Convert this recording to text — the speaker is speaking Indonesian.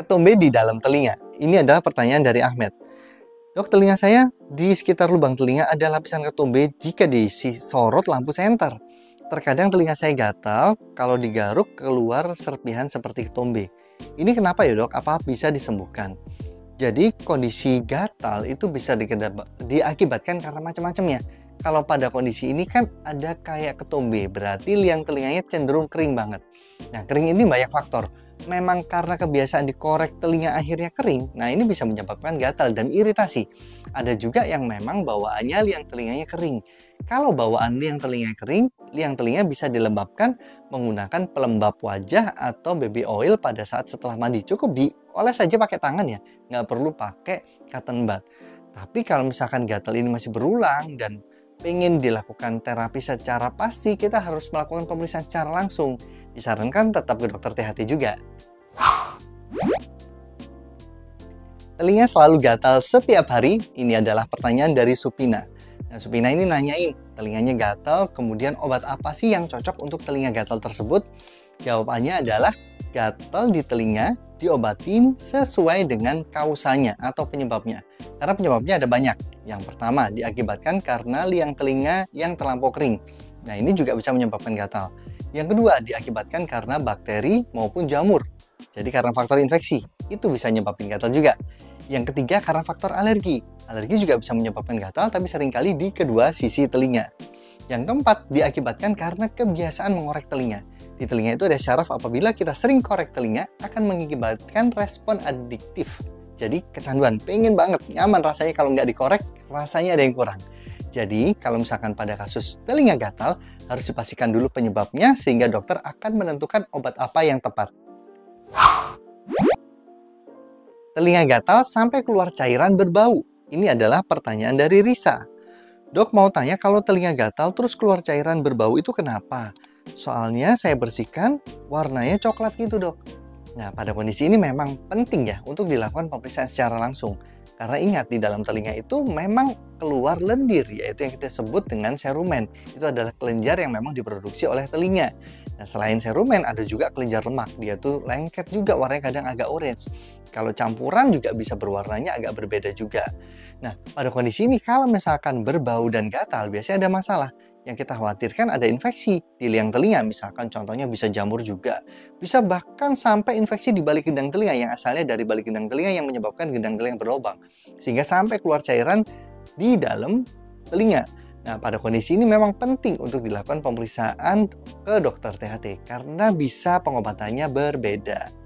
ketombe di dalam telinga. Ini adalah pertanyaan dari Ahmed. Dok, telinga saya di sekitar lubang telinga ada lapisan ketombe jika diisi sorot lampu senter. Terkadang telinga saya gatal kalau digaruk keluar serpihan seperti ketombe. Ini kenapa ya dok? Apa bisa disembuhkan? Jadi kondisi gatal itu bisa diakibatkan karena macam-macamnya. Kalau pada kondisi ini kan ada kayak ketombe, berarti liang telinganya cenderung kering banget. Nah, kering ini banyak faktor. Memang karena kebiasaan dikorek telinga akhirnya kering, nah ini bisa menyebabkan gatal dan iritasi. Ada juga yang memang bawaannya liang telinganya kering. Kalau bawaan liang telinga kering, liang telinga bisa dilembabkan menggunakan pelembab wajah atau baby oil pada saat setelah mandi. Cukup dioles saja pakai tangan ya, nggak perlu pakai cotton bud. Tapi kalau misalkan gatal ini masih berulang dan pengen dilakukan terapi secara pasti, kita harus melakukan pemeriksaan secara langsung. Disarankan tetap ke dokter THT juga. Telinga selalu gatal setiap hari? Ini adalah pertanyaan dari Supina. Nah, Supina ini nanyain, telinganya gatal, kemudian obat apa sih yang cocok untuk telinga gatal tersebut? Jawabannya adalah gatal di telinga diobatin sesuai dengan kausanya atau penyebabnya. Karena penyebabnya ada banyak. Yang pertama, diakibatkan karena liang telinga yang terlampau kering. Nah, ini juga bisa menyebabkan gatal. Yang kedua, diakibatkan karena bakteri maupun jamur. Jadi karena faktor infeksi, itu bisa menyebabkan gatal juga. Yang ketiga, karena faktor alergi. Alergi juga bisa menyebabkan gatal, tapi seringkali di kedua sisi telinga. Yang keempat, diakibatkan karena kebiasaan mengorek telinga. Di telinga itu ada syaraf, apabila kita sering korek telinga, akan mengakibatkan respon adiktif. Jadi kecanduan, pengen banget, nyaman rasanya kalau nggak dikorek, rasanya ada yang kurang. Jadi kalau misalkan pada kasus telinga gatal, harus dipastikan dulu penyebabnya sehingga dokter akan menentukan obat apa yang tepat. Telinga gatal sampai keluar cairan berbau. Ini adalah pertanyaan dari Risa. Dok, mau tanya kalau telinga gatal terus keluar cairan berbau itu kenapa? Soalnya saya bersihkan warnanya coklat gitu dok. Nah, pada kondisi ini memang penting ya untuk dilakukan pemeriksaan secara langsung. Karena ingat, di dalam telinga itu memang keluar lendir, yaitu yang kita sebut dengan serumen. Itu adalah kelenjar yang memang diproduksi oleh telinga. Nah, selain serumen, ada juga kelenjar lemak. Dia tuh lengket juga, warnanya kadang agak orange. Kalau campuran juga bisa berwarnanya agak berbeda juga. Nah, pada kondisi ini kalau misalkan berbau dan gatal, biasanya ada masalah. Yang kita khawatirkan ada infeksi di liang telinga, misalkan contohnya bisa jamur juga. Bisa bahkan sampai infeksi di balik gendang telinga yang asalnya dari balik gendang telinga yang menyebabkan gendang telinga berlubang. Sehingga sampai keluar cairan di dalam telinga. Nah, pada kondisi ini memang penting untuk dilakukan pemeriksaan ke dokter THT karena bisa pengobatannya berbeda.